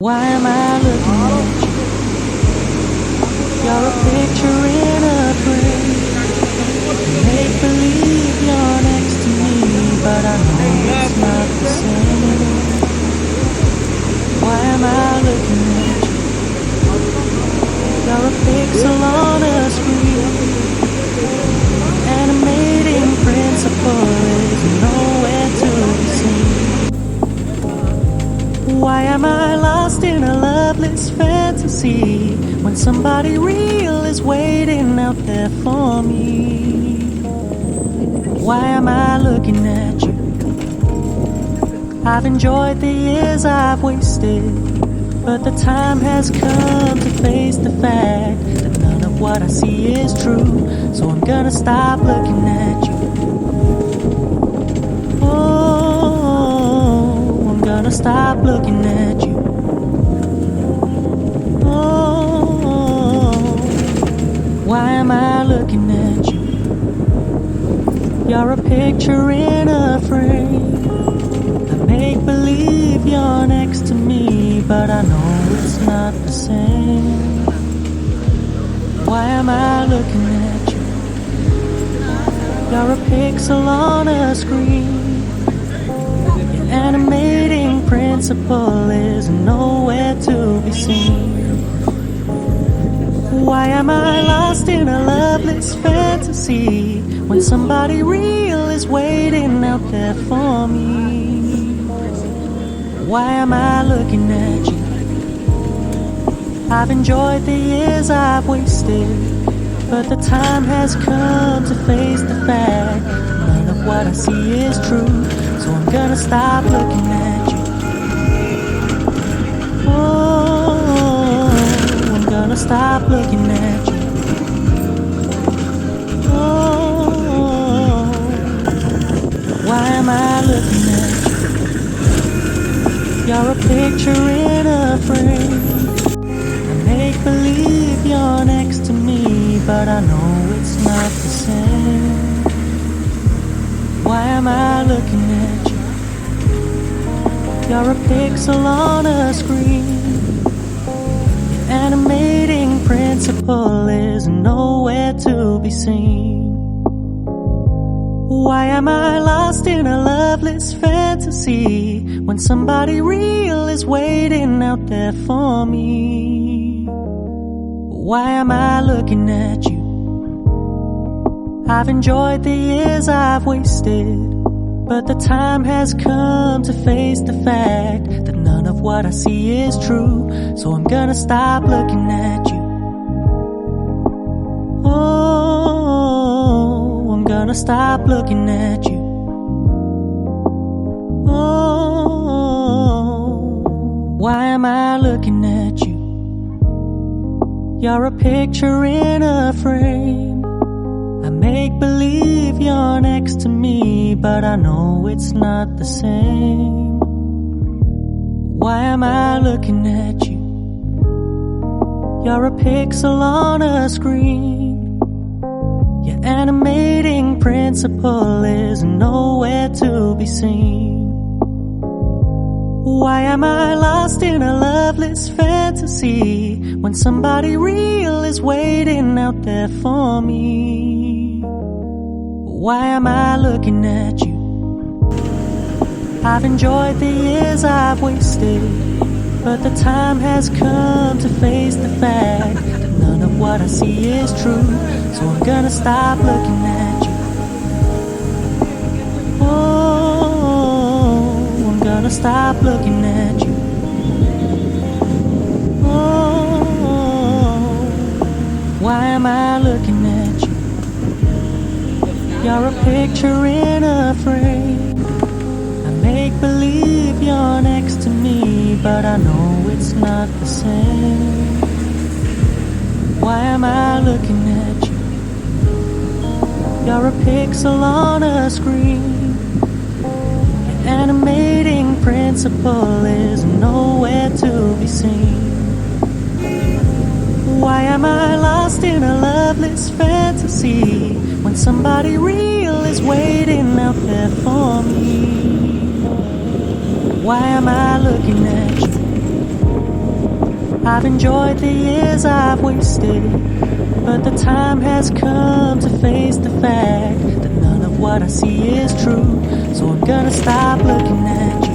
Why am I looking at you? You're a picture in a frame. Make believe you're next to me, but I know it's not the same. Why am I looking at you? You're a pixel on a screen. Animating principle is nowhere to be seen. Why am I lost in a loveless fantasy when somebody real is waiting out there for me? Why am I looking at you? I've enjoyed the years I've wasted, but the time has come to face the fact that none of what I see is true. So I'm gonna stop looking at you. Oh, I'm gonna stop looking at you. Oh, why am I looking at you? You're a picture in a frame. I make believe you're next to me, but I know it's not the same. Why am I looking at you? You're a pixel on a screen. Your animating principle is nowhere to be seen. Why am I lost in a loveless fantasy when somebody real is waiting out there for me? Why am I looking at you? I've enjoyed the years I've wasted, but the time has come to face the fact that none of what I see is true. So I'm gonna stop looking at you. Oh, I'm gonna stop looking at you. Oh, why am I looking at you? You're a picture in a frame. I make believe you're next to me, but I know it's not the same. Why am I looking at you? You're a pixel on a screen. Your animating principle is nowhere to be seen. Why am I lost in a loveless fantasy when somebody real is waiting out there for me? Why am I looking at you? I've enjoyed the years I've wasted, but the time has come to face the fact that none of what I see is true. So I'm gonna stop looking at you. Oh, I'm gonna stop looking at you. Oh, why am I looking at you? You're a picture in a frame. I make believe you're next to me, but I know it's not the same. Why am I looking at you? You're a pixel on a screen. Your animating principle is nowhere to be seen. Why am I lost in a loveless fantasy when somebody real is waiting out there for me? Why am I looking at you? I've enjoyed the years I've wasted, but the time has come to face the fact that none of what I see is true. So I'm gonna stop looking at you. Oh, I'm gonna stop looking at you. Oh, why am I looking at you? You're a picture in a frame. I make believe you're next to me, but I know it's not the same. Why am I looking at you? You're a pixel on a screen. Your animating principle is nowhere to be seen. Why am I lost in a loveless fantasy when somebody real is waiting out there for me? Why am I looking at you? I've enjoyed the years I've wasted, but the time has come to face the fact that none of what I see is true. So I'm gonna stop looking at you.